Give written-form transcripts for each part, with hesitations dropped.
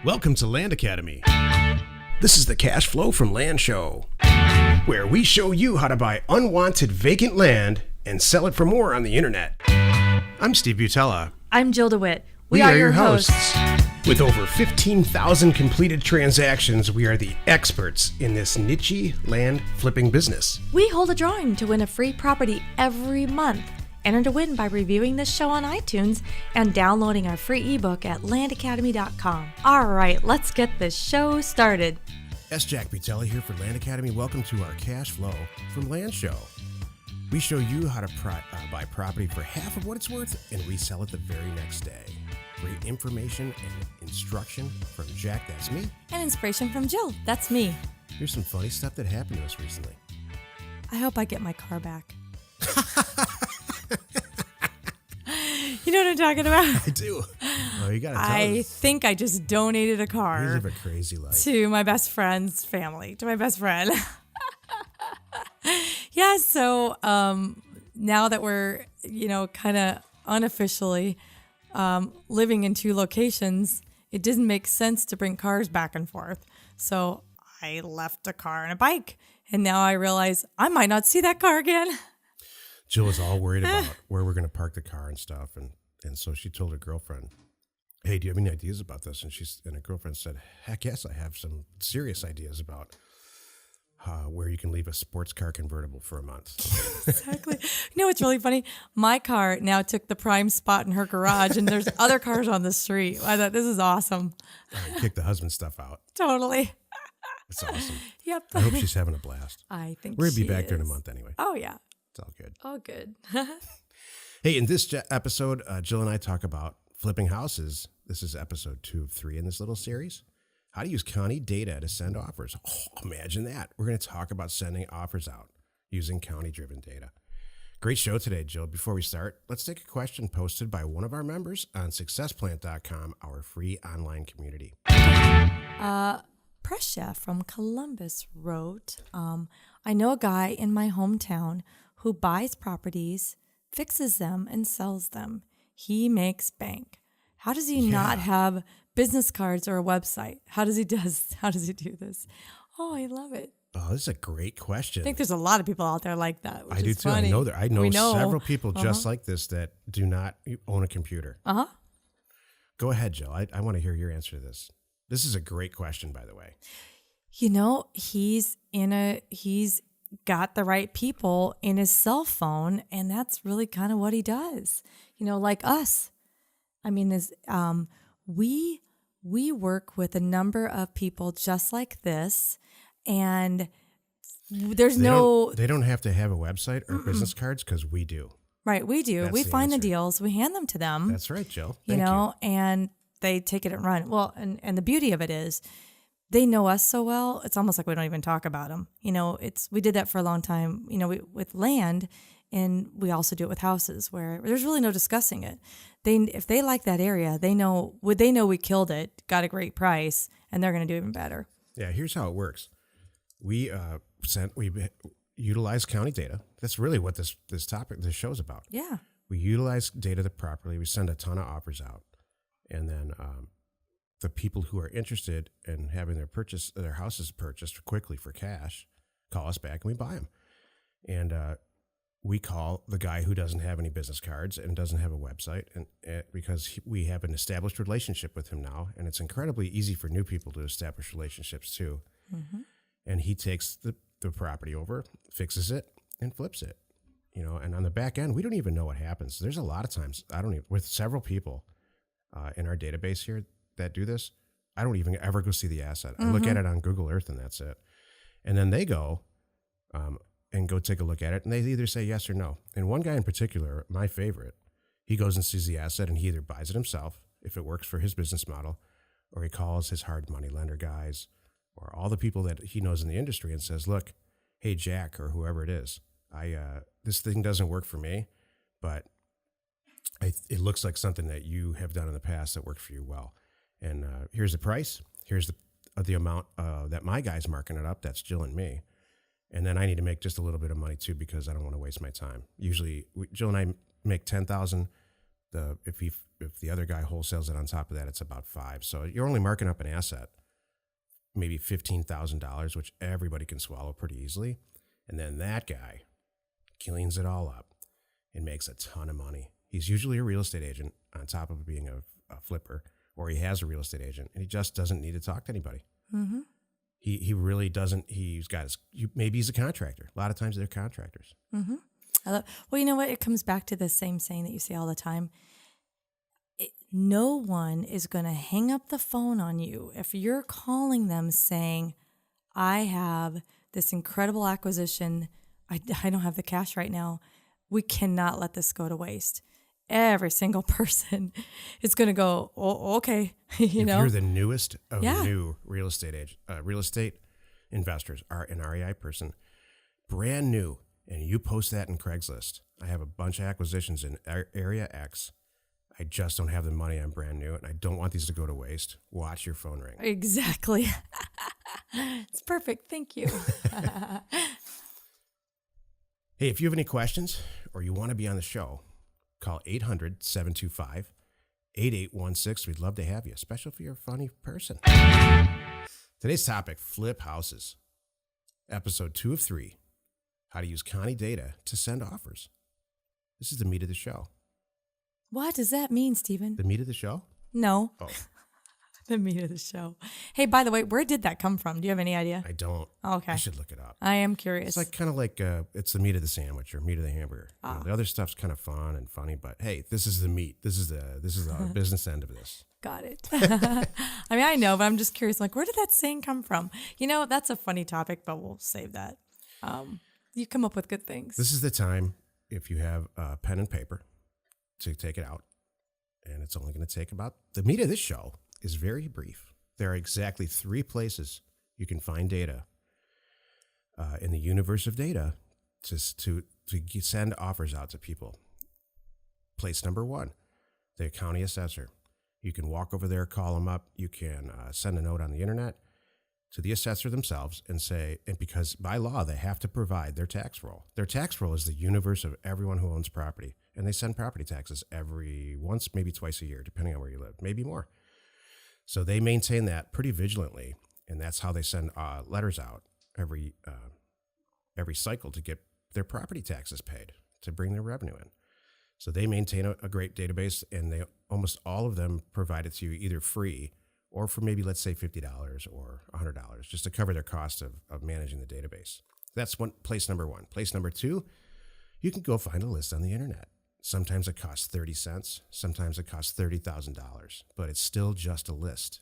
Welcome to Land Academy. This is the Cash Flow from Land show, where we show you how to buy unwanted vacant land and sell it for more on the internet. I'm Steve Butala. I'm Jill DeWit. We are your hosts. With over 15,000 completed transactions, we are the experts in this niche land flipping business. We hold a drawing to win a free property every month. Enter to win by reviewing this show on iTunes and downloading our free ebook at landacademy.com. All right, let's get this show started. S. Jack Butala here for Land Academy. Welcome to our Cash Flow from Land show. We show you how to buy property for half of what it's worth and resell it the very next day. Great information and instruction from Jack, that's me. And inspiration from Jill, that's me. Here's some funny stuff that happened to us recently. I hope I get my car back. You know what I'm talking about? I do. Oh, you gotta tell I us. think I just donated a You car live a crazy life. to my best friend's family, to my best friend. Yeah, so now that we're, kind of unofficially living in two locations, it didn't make sense to bring cars back and forth. So I left a car and a bike, and now I realize I might not see that car again. Jill was all worried about where we're going to park the car and stuff. And so she told her girlfriend, hey, do you have any ideas about this? And her girlfriend said, heck yes, I have some serious ideas about where you can leave a sports car convertible for a month. Exactly. You know what's really funny? My car now took the prime spot in her garage, and there's other cars on the street. I thought, this is awesome. Kick the husband stuff out. Totally. That's awesome. Yep. I hope she's having a blast. I think We're going to be she back there in a is. month anyway. Oh, yeah. It's all good. Oh, good. Hey, in this episode, Jill and I talk about flipping houses. This is episode 2 of 3 in this little series. How to use county data to send offers. Oh, imagine that. We're going to talk about sending offers out using county-driven data. Great show today, Jill. Before we start, let's take a question posted by one of our members on successplant.com, our free online community. Prescia from Columbus wrote, I know a guy in my hometown who buys properties, fixes them, and sells them. He makes bank. How does he not have business cards or a website? How does he do this? Oh, I love it. Oh, this is a great question. I think there's a lot of people out there like that. Which I do is too. Funny. I know several people just like this that do not own a computer. Uh-huh. Go ahead, Jill. I want to hear your answer to this. This is a great question, by the way. He's got the right people in his cell phone, and that's really kind of what he does. Like us. I mean, we work with a number of people just like this, and they don't have to have a website or business cards because we do. Right, we do. That's we find answer. the deals, we hand them to them. That's right, Jill. Thank you. And they take it and run. Well, and the beauty of it is they know us so well, it's almost like we don't even talk about them. We did that for a long time, with land, and we also do it with houses where there's really no discussing it. If they like that area, they know we killed it, got a great price, and they're going to do even better. Yeah, here's how it works. We utilize county data. That's really what this show's about. Yeah. We utilize data properly. We send a ton of offers out. And then the people who are interested in having their houses purchased quickly for cash call us back and we buy them. And we call the guy who doesn't have any business cards and doesn't have a website, and because we have an established relationship with him now, and it's incredibly easy for new people to establish relationships too. Mm-hmm. And he takes the property over, fixes it, and flips it. And on the back end, we don't even know what happens. There's a lot of times with several people in our database here that do this, I don't even ever go see the asset. I look at it on Google Earth and that's it. And then they go and go take a look at it, and they either say yes or no. And one guy in particular, my favorite, he goes and sees the asset and he either buys it himself if it works for his business model, or he calls his hard money lender guys or all the people that he knows in the industry and says, look, hey, Jack, or whoever it is, this thing doesn't work for me, but it looks like something that you have done in the past that worked for you well. And here's the price. Here's the amount that my guy's marking it up. That's Jill and me. And then I need to make just a little bit of money too because I don't want to waste my time. Usually, Jill and I make $10,000 If the other guy wholesales it on top of that, it's about 5. So you're only marking up an asset, maybe $15,000, which everybody can swallow pretty easily. And then that guy cleans it all up and makes a ton of money. He's usually a real estate agent on top of being a flipper, or he has a real estate agent, and he just doesn't need to talk to anybody. Mm-hmm. He really doesn't. Maybe he's a contractor. A lot of times they're contractors. Mm-hmm. Well, you know what? It comes back to the same saying that you say all the time. No one is going to hang up the phone on you if you're calling them saying, I have this incredible acquisition. I don't have the cash right now. We cannot let this go to waste. Every single person is going to go, oh, okay. If you're the newest of new real estate investors, an REI person, brand new, and you post that in Craigslist, I have a bunch of acquisitions in area X. I just don't have the money. I'm brand new, and I don't want these to go to waste. Watch your phone ring. Exactly. It's perfect. Thank you. Hey, if you have any questions or you want to be on the show, call 800-725-8816. We'd love to have you, especially if you're a funny person. Today's topic, flip houses. Episode 2 of 3, how to use county data to send offers. This is the meat of the show. What does that mean, Stephen? The meat of the show? No. Oh. The meat of the show. Hey, by the way, where did that come from? Do you have any idea? I don't. Oh, okay. I should look it up. I am curious. It's like kind of like it's the meat of the sandwich or meat of the hamburger. You know, the other stuff's kind of fun and funny, but hey, this is the meat. This is the business end of this. Got it. I mean, I know, but I'm just curious. Like, where did that saying come from? You know, that's a funny topic, but we'll save that. You come up with good things. This is the time, if you have a pen and paper, to take it out. And it's only going to take about, the meat of this show is very brief. There are exactly 3 places you can find data in the universe of data to send offers out to people. Place number 1, the county assessor. You can walk over there, call them up. You can send a note on the internet to the assessor themselves and say, and because by law, they have to provide their tax roll. Their tax roll is the universe of everyone who owns property. And they send property taxes once, maybe twice a year, depending on where you live, maybe more. So they maintain that pretty vigilantly. And that's how they send letters out every cycle to get their property taxes paid, to bring their revenue in. So they maintain a great database, and they almost all of them provide it to you either free or for maybe, let's say, $50 or $100, just to cover their cost of managing the database. That's place number 1. Place number 2, you can go find a list on the internet. Sometimes it costs 30 cents. Sometimes it costs $30,000, but it's still just a list.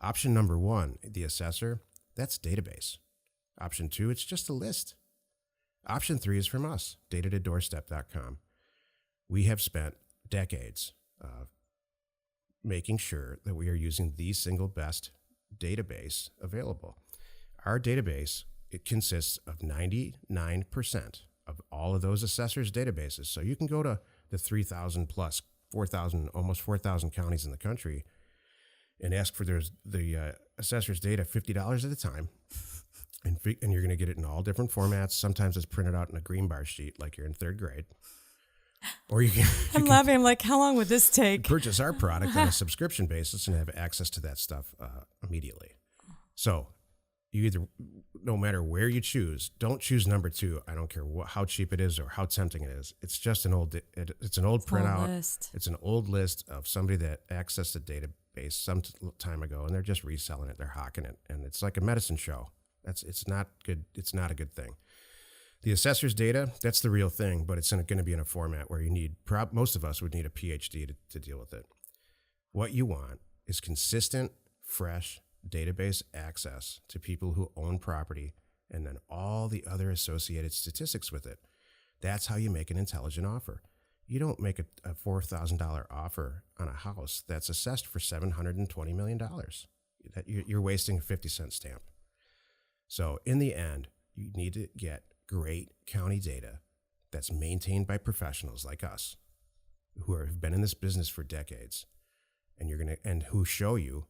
Option number 1, the assessor, that's database. Option 2, it's just a list. Option 3 is from us, data2doorstep.com. We have spent decades making sure that we are using the single best database available. Our database, it consists of 99% of all of those assessors' databases. So you can go to the 3,000 plus, 4,000, almost 4,000 counties in the country and ask for the assessor's data $50 at a time. And you're going to get it in all different formats. Sometimes it's printed out in a green bar sheet like you're in 3rd grade. Or you can... I'm laughing. I'm like, how long would this take? Purchase our product on a subscription basis and have access to that stuff immediately. So you either, no matter where you choose, don't choose number 2. I don't care how cheap it is or how tempting it is. It's just an old printout. It's an old list of somebody that accessed a database some time ago, and they're just reselling it. They're hawking it, and it's like a medicine show. It's not good. It's not a good thing. The assessor's data, that's the real thing, but it's going to be in a format where you need, most of us would need a PhD to deal with it. What you want is consistent, fresh database access to people who own property and then all the other associated statistics with it. That's how you make an intelligent offer. You don't make a $4,000 offer on a house that's assessed for $720 million. You're wasting a 50-cent stamp. So in the end, you need to get great county data that's maintained by professionals like us who have been in this business for decades, and who show you,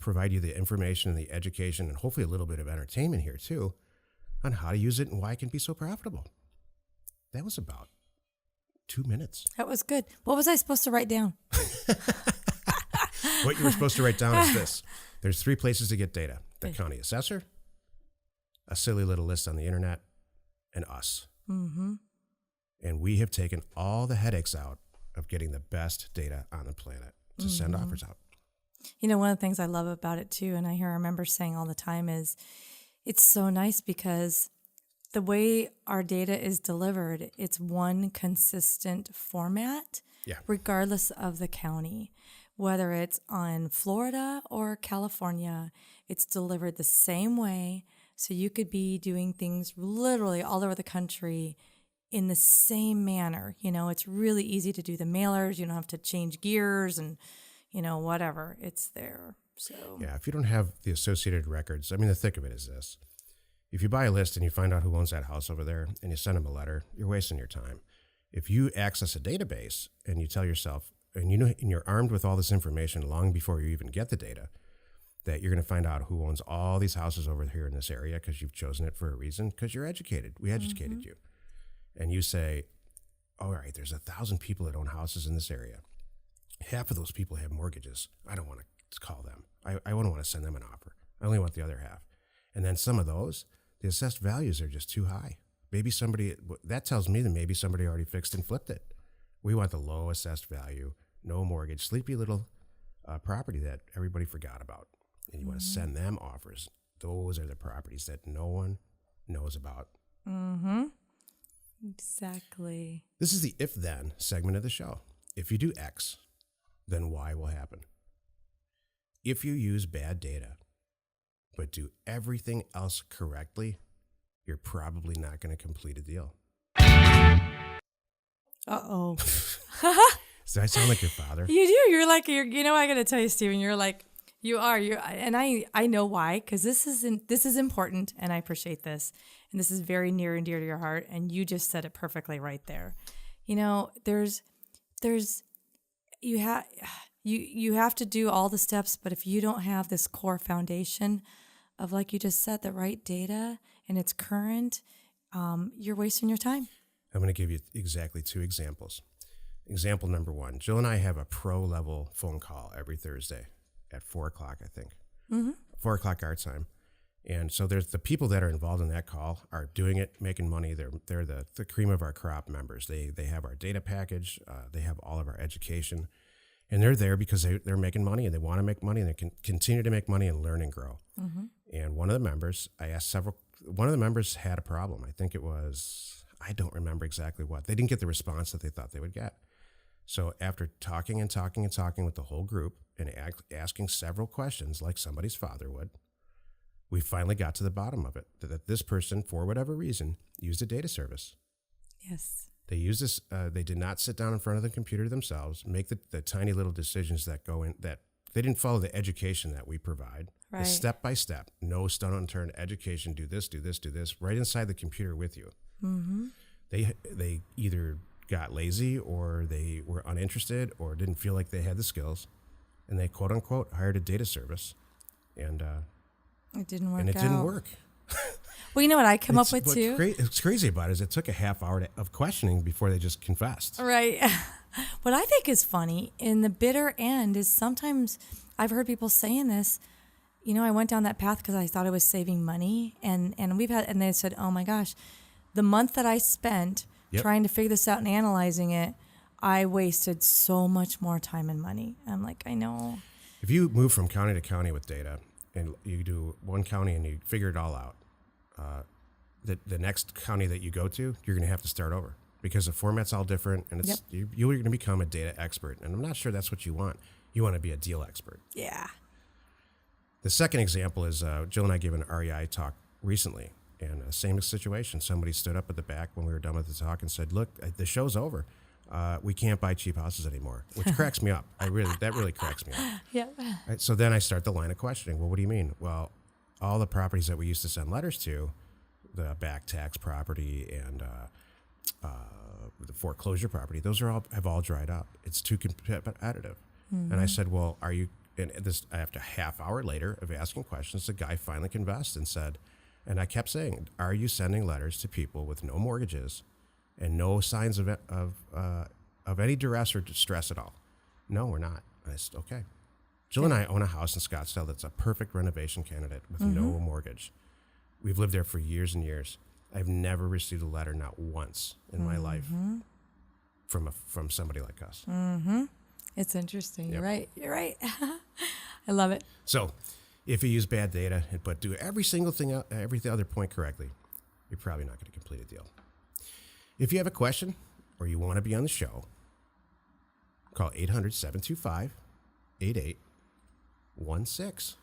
provide you the information and the education and hopefully a little bit of entertainment here too on how to use it and why it can be so profitable. That was about 2 minutes. That was good. What was I supposed to write down? What you were supposed to write down is this. There's 3 places to get data. The county assessor, a silly little list on the internet, and us. Mm-hmm. And we have taken all the headaches out of getting the best data on the planet to send offers out. You know, one of the things I love about it too, and I hear our members saying all the time, is it's so nice because the way our data is delivered, it's one consistent format, regardless of the county. Whether it's on Florida or California, it's delivered the same way. So you could be doing things literally all over the country in the same manner. You know, it's really easy to do the mailers. You don't have to change gears and, you know, whatever. It's there. So yeah, if you don't have the associated records, I mean, the thick of it is this. If you buy a list and you find out who owns that house over there and you send them a letter, you're wasting your time. If you access a database and you tell yourself, and you know, and you're armed with all this information long before you even get the data, that you're going to find out who owns all these houses over here in this area because you've chosen it for a reason, because you're educated. We educated you. And you say, all right, there's 1,000 people that own houses in this area. Half of those people have mortgages. I don't want to call them. I don't want to send them an offer. I only want the other half. And then some of those, the assessed values are just too high. Maybe somebody, that tells me that maybe somebody already fixed and flipped it. We want the low assessed value, no mortgage, sleepy little property that everybody forgot about. And you want to send them offers. Those are the properties that no one knows about. Mm-hmm. Exactly. This is the if-then segment of the show. If you do X, then Y will happen. If you use bad data, but do everything else correctly, you're probably not going to complete a deal. Uh-oh. Does that sound like your father? You do. You're like, you know, I got to tell you, Stephen, you're like, and I know why, because this is important, and I appreciate this, and this is very near and dear to your heart, and you just said it perfectly right there. You know, you have to do all the steps, but if you don't have this core foundation of, like you just said, the right data and it's current, you're wasting your time. I'm going to give you exactly 2 examples. Example number 1, Jill and I have a pro-level phone call every Thursday at 4 o'clock, I think. 4 o'clock our time. And so there's the people that are involved in that call are doing it, making money. They're the cream of our crop members. They have our data package. They have all of our education. And they're there because they're making money and they want to make money and they can continue to make money and learn and grow. And one of the members, one of the members had a problem. I think it was, I don't remember exactly what. They didn't get the response that they thought they would get. So after talking with the whole group and asking several questions like somebody's father would, we finally got to the bottom of it, that this person, for whatever reason, used a data service. Yes. They used this. They did not sit down in front of the computer themselves, make the tiny little decisions that go in, that they didn't follow the education that we provide. Right. The step-by-step, no stone unturned education, do this, right inside the computer with you. They either got lazy or they were uninterested or didn't feel like they had the skills, and they quote-unquote hired a data service, and it didn't work and it out. didn't work. Well, you know what I come up with too? What's crazy about it is it took a half hour of questioning before they just confessed. Right. What I think is funny in the bitter end is sometimes I've heard people saying this, you know, I went down that path because I thought I was saving money, and they said, oh my gosh, the month that I spent trying to figure this out and analyzing it, I wasted so much more time and money. I'm like, I know. If you move from county to county with data and you do one county and you figure it all out, the next county that you go to, you're going to have to start over because the format's all different, and it's you're going to become a data expert. And I'm not sure that's what you want. You want to be a deal expert. Yeah. The second example is Jill and I gave an REI talk recently, and same situation. Somebody stood up at the back when we were done with the talk and said, "Look, the show's over. We can't buy cheap houses anymore," which cracks me up. That really cracks me up. Yeah. Right, so then I start the line of questioning. Well, what do you mean? Well, all the properties that we used to send letters to, the back tax property and the foreclosure property, those have all dried up. It's too competitive. And I said, well, are you? And this, after a half hour later of asking questions, the guy finally confessed and said, and I kept saying, are you sending letters to people with no mortgages and no signs of any duress or distress at all. No, we're not. I said, okay. Jill and I own a house in Scottsdale that's a perfect renovation candidate with no mortgage. We've lived there for years and years. I've never received a letter, not once in my life, from somebody like us. It's interesting. Yep. You're right. I love it. So if you use bad data but do every other point correctly, you're probably not going to complete a deal. If you have a question or you want to be on the show, call 800-725-8816.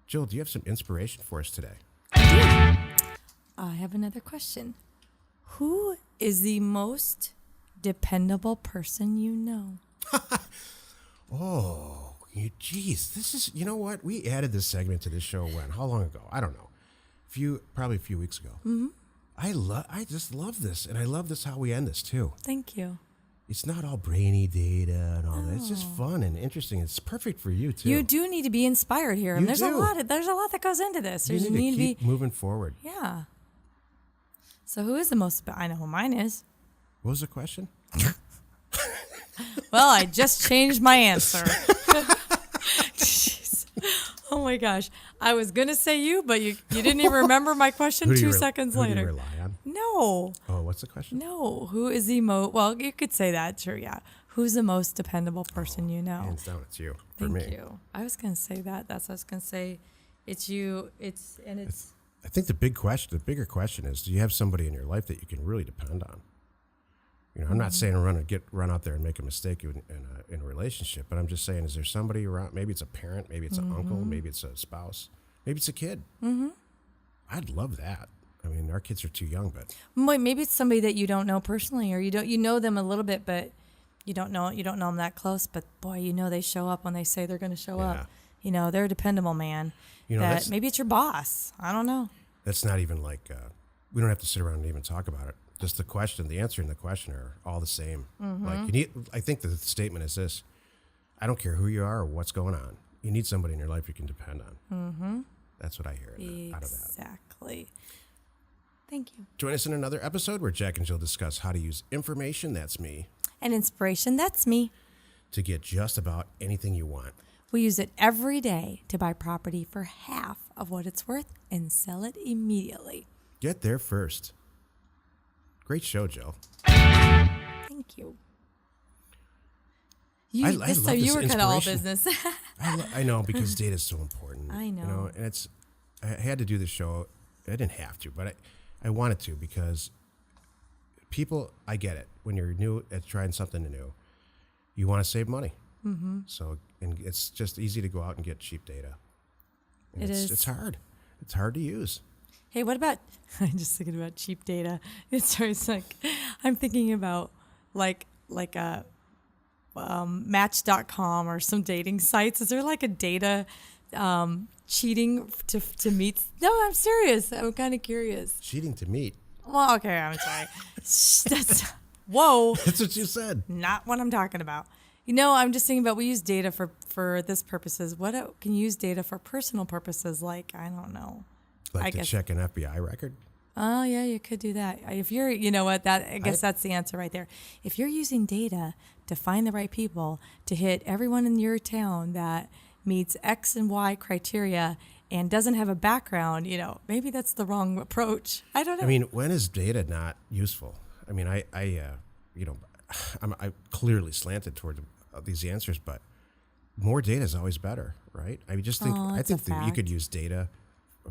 Jill, do you have some inspiration for us today? I have another question. Who is the most dependable person you know? Oh, geez. This is, you know what? We added this segment to this show when? How long ago? I don't know. Probably a few weeks ago. Mm-hmm. I just love this. And I love this how we end this too. Thank you. It's not all brainy data and all that. It's just fun and interesting. It's perfect for you too. You do need to be inspired here. And there's a lot that goes into this. You need to keep moving forward. Yeah. So who is the most, I know who mine is. What was the question? Well, I just changed my answer. Jeez. Oh my gosh. I was going to say you, but you didn't even remember my question 2 seconds later. Who do you rely on? No. Oh, what's the question? No. Who is the most, well, you could say that, sure, yeah. Who's the most dependable person you know? Hands down, it's you. For me. Thank you. I was going to say that. That's what I was going to say. It's you. I think the bigger question is, do you have somebody in your life that you can really depend on? You know, I'm not saying run out there and make a mistake in a relationship, but I'm just saying, is there somebody around? Maybe it's a parent, maybe it's an uncle, maybe it's a spouse, maybe it's a kid. Mm-hmm. I'd love that. I mean, our kids are too young, but maybe it's somebody that you don't know personally, or you know them a little bit, but you don't know them that close. But boy, you know they show up when they say they're going to show up. You know, they're a dependable man. You know, maybe it's your boss. I don't know. That's not even like we don't have to sit around and even talk about it. Just the answer and the question are all the same. Mm-hmm. Like I think the statement is this: I don't care who you are or what's going on. You need somebody in your life you can depend on. Mm-hmm. That's what I hear out of that. Exactly. Thank you. Join us in another episode where Jack and Jill discuss how to use information, that's me, and inspiration, that's me, to get just about anything you want. We use it every day to buy property for half of what it's worth and sell it immediately. Get there first. Great show, Jill. Thank you. I love so you were kind of all business. I know, because data is so important. I know. You know, and I had to do the show. I didn't have to, but I wanted to, because people, I get it. When you're new at trying something new, you want to save money. Mm-hmm. So, and it's just easy to go out and get cheap data. And it's hard. It's hard to use. Hey, what about, I'm just thinking about cheap data. It's always like, I'm thinking about like a Match.com or some dating sites. Is there like a data cheating to meet? No, I'm serious. I'm kind of curious. Cheating to meet? Well, okay, I'm sorry. Whoa. That's what you said. Not what I'm talking about. You know, I'm just thinking about, we use data for this purposes. What can you use data for personal purposes? Like, I don't know. Like to check an FBI record? Oh, yeah, you could do that. If you're, you know what, I guess that's the answer right there. If you're using data to find the right people, to hit everyone in your town that meets X and Y criteria and doesn't have a background, you know, maybe that's the wrong approach. I don't know. I mean, when is data not useful? I mean, I clearly slanted toward these answers, but more data is always better, right? I think that you could use data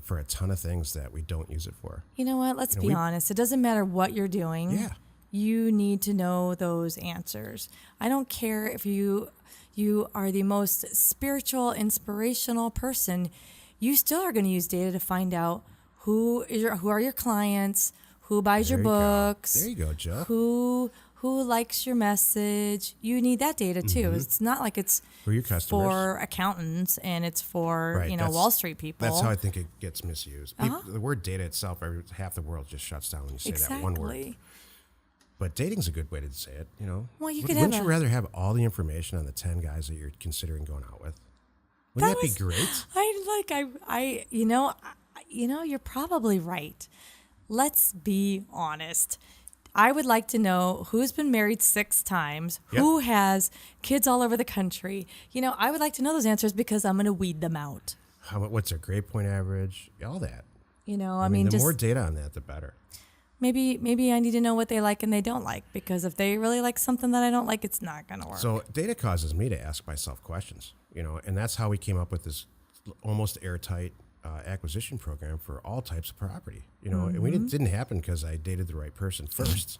for a ton of things that we don't use it for. You know what? Let's be honest. It doesn't matter what you're doing. Yeah. You need to know those answers. I don't care if you are the most spiritual, inspirational person. You still are going to use data to find out who are your clients, who buys your books. There you go, Joe. Who likes your message. You need that data too. Mm-hmm. It's not like it's for your customers, for accountants, and it's for Wall Street people. That's how I think it gets misused. The word data itself, half the world just shuts down when you say that one word. But dating's a good way to say it, you know. Well, wouldn't you rather have all the information on the 10 guys that you're considering going out with? Wouldn't that be great? You're probably right. Let's be honest. I would like to know who's been married 6 times, Yep. who has kids all over the country. I would like to know those answers because I'm going to weed them out. What's their grade point average? All that. I mean, the just more data on that, the better. maybe I need to know what they like and they don't like, because if they really like something that I don't like, it's not going to work. So data causes me to ask myself questions, and that's how we came up with this almost airtight acquisition program for all types of property. And we didn't happen because I dated the right person first.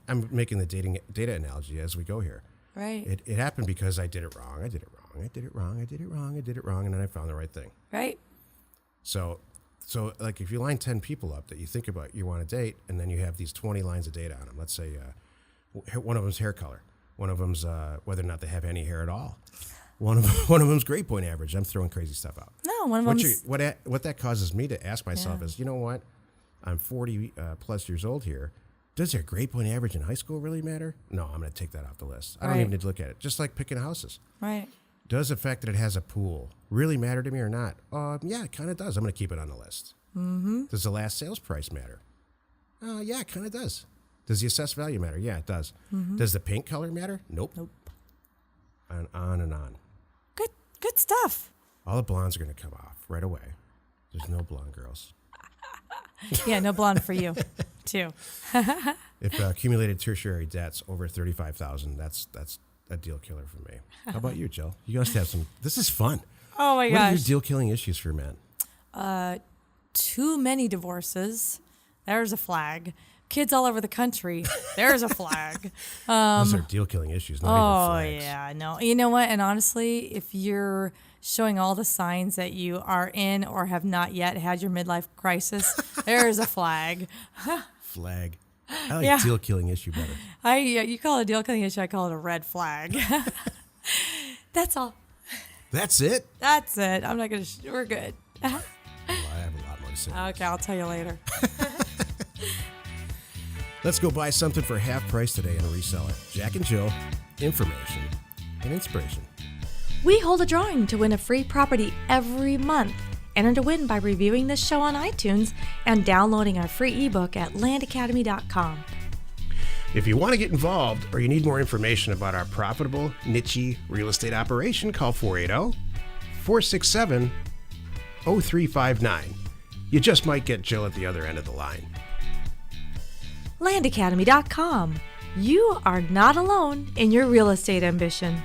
I'm making the data analogy as we go here. Right. It happened because I did it wrong. I did it wrong, and then I found the right thing. Right. So like if you line 10 people up that you think about you want to date, and then you have these 20 lines of data on them. Let's say one of them's hair color, one of them's whether or not they have any hair at all. One of them's grade point average. I'm throwing crazy stuff out. No, one of them's... What that causes me to ask myself is, you know what? I'm 40 plus years old here. Does their grade point average in high school really matter? No, I'm going to take that off the list. I don't even need to look at it. Just like picking houses. Right. Does the fact that it has a pool really matter to me or not? Yeah, it kind of does. I'm going to keep it on the list. Mm-hmm. Does the last sales price matter? Yeah, it kind of does. Does the assessed value matter? Yeah, it does. Mm-hmm. Does the paint color matter? Nope. And on and on. Good stuff. All the blondes are going to come off right away. There's no blonde girls. Yeah, no blonde for you, too. If accumulated tertiary debt's over $35,000, that's a deal killer for me. How about you, Jill? You guys have some. This is fun. Oh my gosh. What are your deal killing issues for men? Too many divorces. There's a flag. Kids all over the country. There's a flag. Those are deal killing issues, not even flags. Yeah, no. You know what? And honestly, if you're showing all the signs that you are in or have not yet had your midlife crisis, there's a flag. Flag. I like deal killing issue better. You call it a deal killing issue. I call it a red flag. That's all. That's it? That's it. I'm not going to. We're good. Well, I have a lot more to say. Okay, I'll tell you later. Let's go buy something for half price today and resell it. Jack and Jill, information and inspiration. We hold a drawing to win a free property every month. Enter to win by reviewing this show on iTunes and downloading our free ebook at landacademy.com. If you want to get involved or you need more information about our profitable, niche real estate operation, call 480-467-0359. You just might get Jill at the other end of the line. landacademy.com. You are not alone in your real estate ambition.